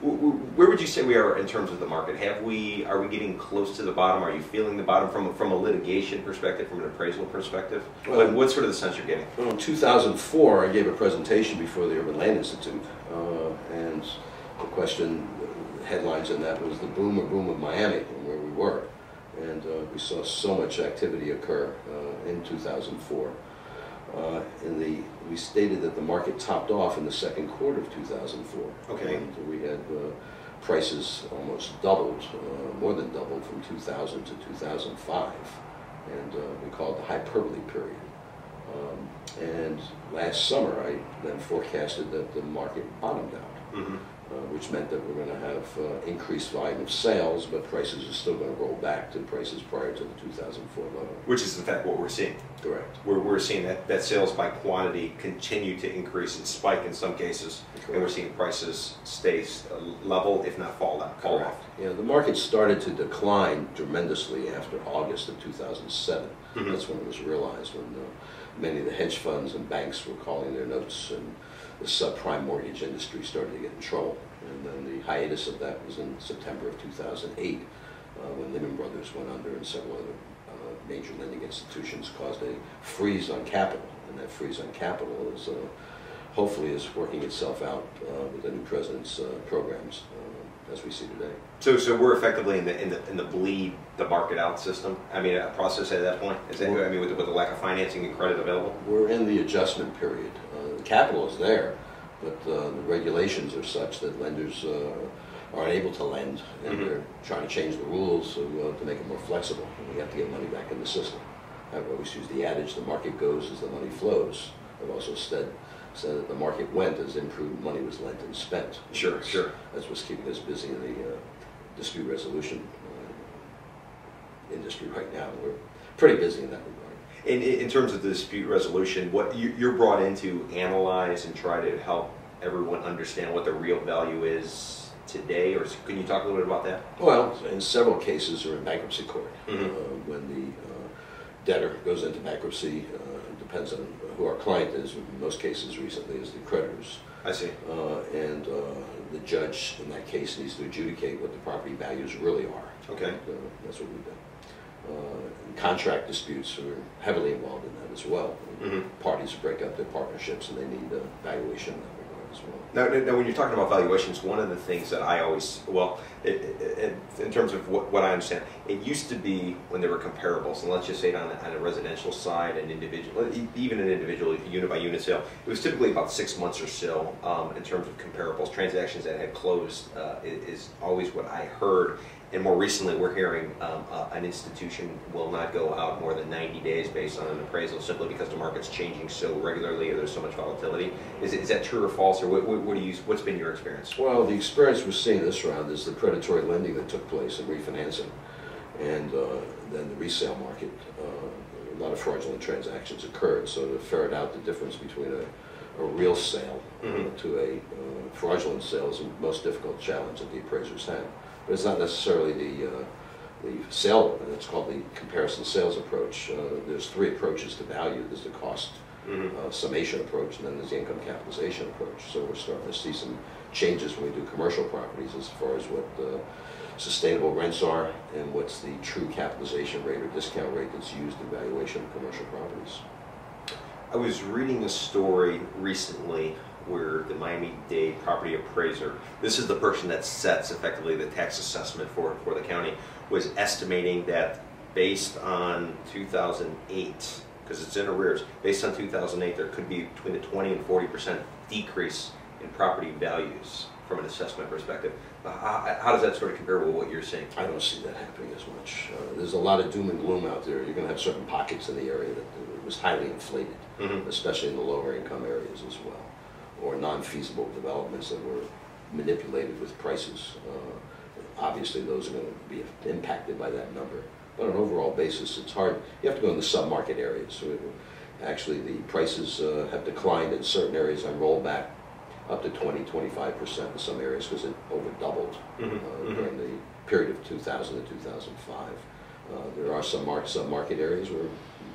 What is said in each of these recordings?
Where would you say we are in terms of the market? Are we getting close to the bottom? Are you feeling the bottom from a litigation perspective, from an appraisal perspective? Well, What's sort of the sense you're getting? Well, in 2004, I gave a presentation before the Urban Land Institute, and the question, headlines in that was the boom of Miami and where we were. And we saw so much activity occur in 2004. We stated that the market topped off in the second quarter of 2004. Okay. And we had prices almost doubled, more than doubled from 2000 to 2005. And we called it the hyperbole period. And last summer, I then forecasted that the market bottomed out. Mm-hmm. Which meant that we're going to have increased volume of sales, but prices are still going to roll back to prices prior to the 2004 level. Which is in fact what we're seeing. Correct. We're seeing that sales by quantity continue to increase and spike in some cases, correct. And we're seeing prices stay level, if not fall off. Yeah, the market started to decline tremendously after August of 2007. Mm-hmm. That's when it was realized, when many of the hedge funds and banks were calling their notes, and the subprime mortgage industry started to get in trouble. And then the hiatus of that was in September of 2008, when Lehman Brothers went under and several other major lending institutions caused a freeze on capital. And that freeze on capital is hopefully is working itself out with the new president's programs as we see today. So we're effectively in the bleed the market out system. I mean, a process at that point. Is that, I mean, with the lack of financing and credit available? We're in the adjustment period. The capital is there, but the regulations are such that lenders are unable to lend, and mm-hmm. they're trying to change the rules to make it more flexible. And we have to get money back in the system. I've always used the adage, the market goes as the money flows. I've also said that the market went as improved money was lent and spent. Sure. That's what's keeping us busy in the dispute resolution industry right now. We're pretty busy in that regard. In terms of the dispute resolution, what you're brought in to analyze and try to help everyone understand what the real value is today, or can you talk a little bit about that? Well, in several cases are in bankruptcy court. Mm-hmm. When the debtor goes into bankruptcy, it depends on who our client is. In most cases recently is the creditors. I see. And the judge in that case needs to adjudicate what the property values really are. Okay. And, that's what we've done. Contract disputes are heavily involved in that as well. Mm-hmm. Parties break up their partnerships and they need a valuation in that regard as well. Now, when you're talking about valuations, one of the things that I always, in terms of what I understand, it used to be when there were comparables, and let's just say on a residential side, even an individual unit by unit sale, it was typically about 6 months or so in terms of comparables. Transactions that had closed is always what I heard. And more recently, we're hearing an institution will not go out more than 90 days based on an appraisal, simply because the market's changing so regularly, or there's so much volatility. Is that true or false, or what's been your experience? Well, the experience we're seeing this round is the predatory lending that took place in refinancing, and then the resale market. A lot of fraudulent transactions occurred, so to ferret out the difference between a real sale mm-hmm. To a fraudulent sale is the most difficult challenge that the appraisers have. But it's not necessarily the sale, it's called the comparison sales approach. There's three approaches to value. There's the cost mm-hmm. Summation approach, and then there's the income capitalization approach. So we're starting to see some changes when we do commercial properties as far as what sustainable rents are and what's the true capitalization rate or discount rate that's used in valuation of commercial properties. I was reading a story recently where the Miami-Dade property appraiser, this is the person that sets effectively the tax assessment for the county, was estimating that based on 2008, because it's in arrears, based on 2008 there could be between a 20 and 40% decrease in property values from an assessment perspective. How does that sort of compare with what you're seeing? I don't see that happening as much. There's a lot of doom and gloom out there. You're going to have certain pockets in the area that was highly inflated, mm-hmm. especially in the lower income areas as well, or non-feasible developments that were manipulated with prices. Obviously those are going to be impacted by that number. But on an overall basis, it's hard. You have to go in the sub-market areas. So actually the prices have declined in certain areas and rolled back up to 20–25% in some areas because it over doubled mm-hmm. During the period of 2000 to 2005. There are some sub-market areas where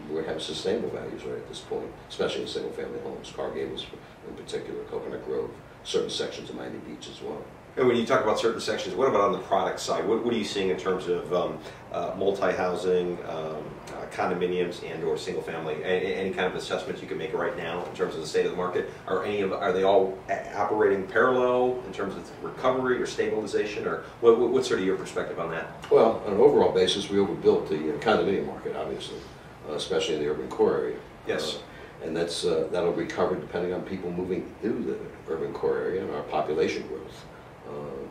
we have sustainable values right at this point, especially in single-family homes, Car Gables in particular, Coconut Grove, certain sections of Miami Beach as well. And when you talk about certain sections, what about on the product side? What are you seeing in terms of multi-housing, condominiums, and/or single-family? Any kind of assessments you can make right now in terms of the state of the market? Are they all operating parallel in terms of recovery or stabilization, or what's sort of your perspective on that? Well, on an overall basis, we overbuilt the condominium market, obviously, especially in the urban core area. Yes. And that'll recover depending on people moving through the urban core area and our population growth.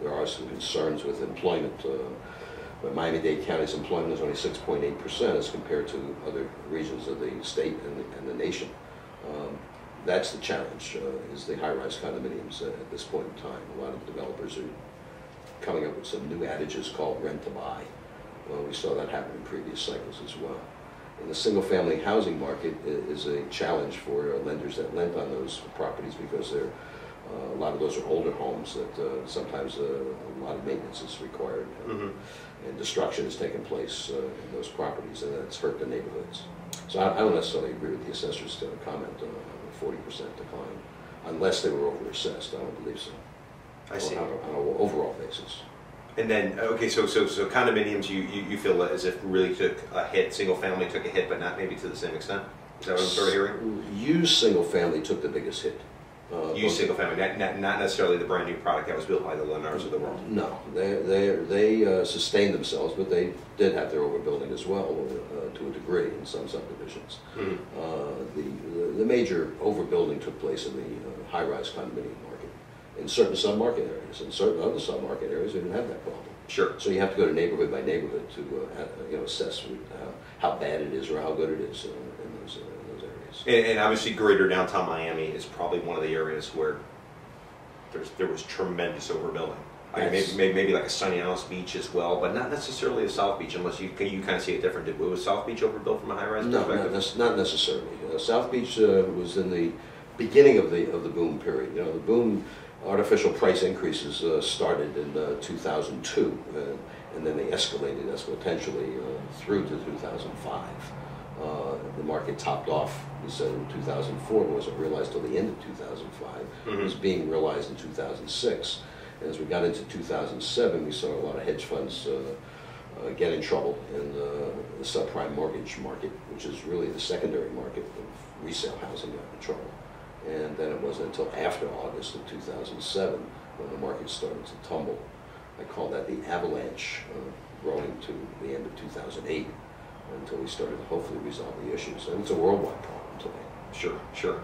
There are some concerns with employment. But Miami-Dade County's employment is only 6.8% as compared to other regions of the state and the nation. That's the challenge, is the high-rise condominiums at this point in time. A lot of developers are coming up with some new adages called rent-to-buy. We saw that happen in previous cycles as well. And the single-family housing market is a challenge for lenders that lend on those properties because a lot of those are older homes that sometimes a lot of maintenance is required. And destruction has taken place in those properties, and that's hurt the neighborhoods. So I don't necessarily agree with the assessor's comment on a 40% decline, unless they were overassessed. I don't believe so. I see. On an overall basis. And then, okay, so condominiums, you feel as if really took a hit, single family took a hit, but not maybe to the same extent? Is that what I'm sort of hearing? Used single family took the biggest hit. Used single family, not necessarily the brand new product that was built by the Lennars of the world. No, they sustained themselves, but they did have their overbuilding as well to a degree in some subdivisions. The major overbuilding took place in the high-rise condominium market. In certain sub-market areas, in certain other sub-market areas, they didn't have that problem. Sure. So you have to go to neighborhood by neighborhood to assess how bad it is or how good it is in those areas. And obviously, greater downtown Miami is probably one of the areas where there was tremendous overbuilding. I mean, maybe like a Sunny Isles Beach as well, but not necessarily a South Beach, unless you kind of see it different. Was South Beach overbuilt from a high-rise perspective? No, not necessarily. South Beach was in the beginning of the boom period. The boom. Artificial price increases started in 2002, and then they escalated exponentially through to 2005. The market topped off, we said, in 2004, but wasn't realized till the end of 2005. It was being realized in 2006. And as we got into 2007, we saw a lot of hedge funds get in trouble in the subprime mortgage market, which is really the secondary market of resale housing, got in trouble. And then it wasn't until after August of 2007 when the market started to tumble. I call that the avalanche, growing to the end of 2008 until we started to hopefully resolve the issues. And it's a worldwide problem today. Sure.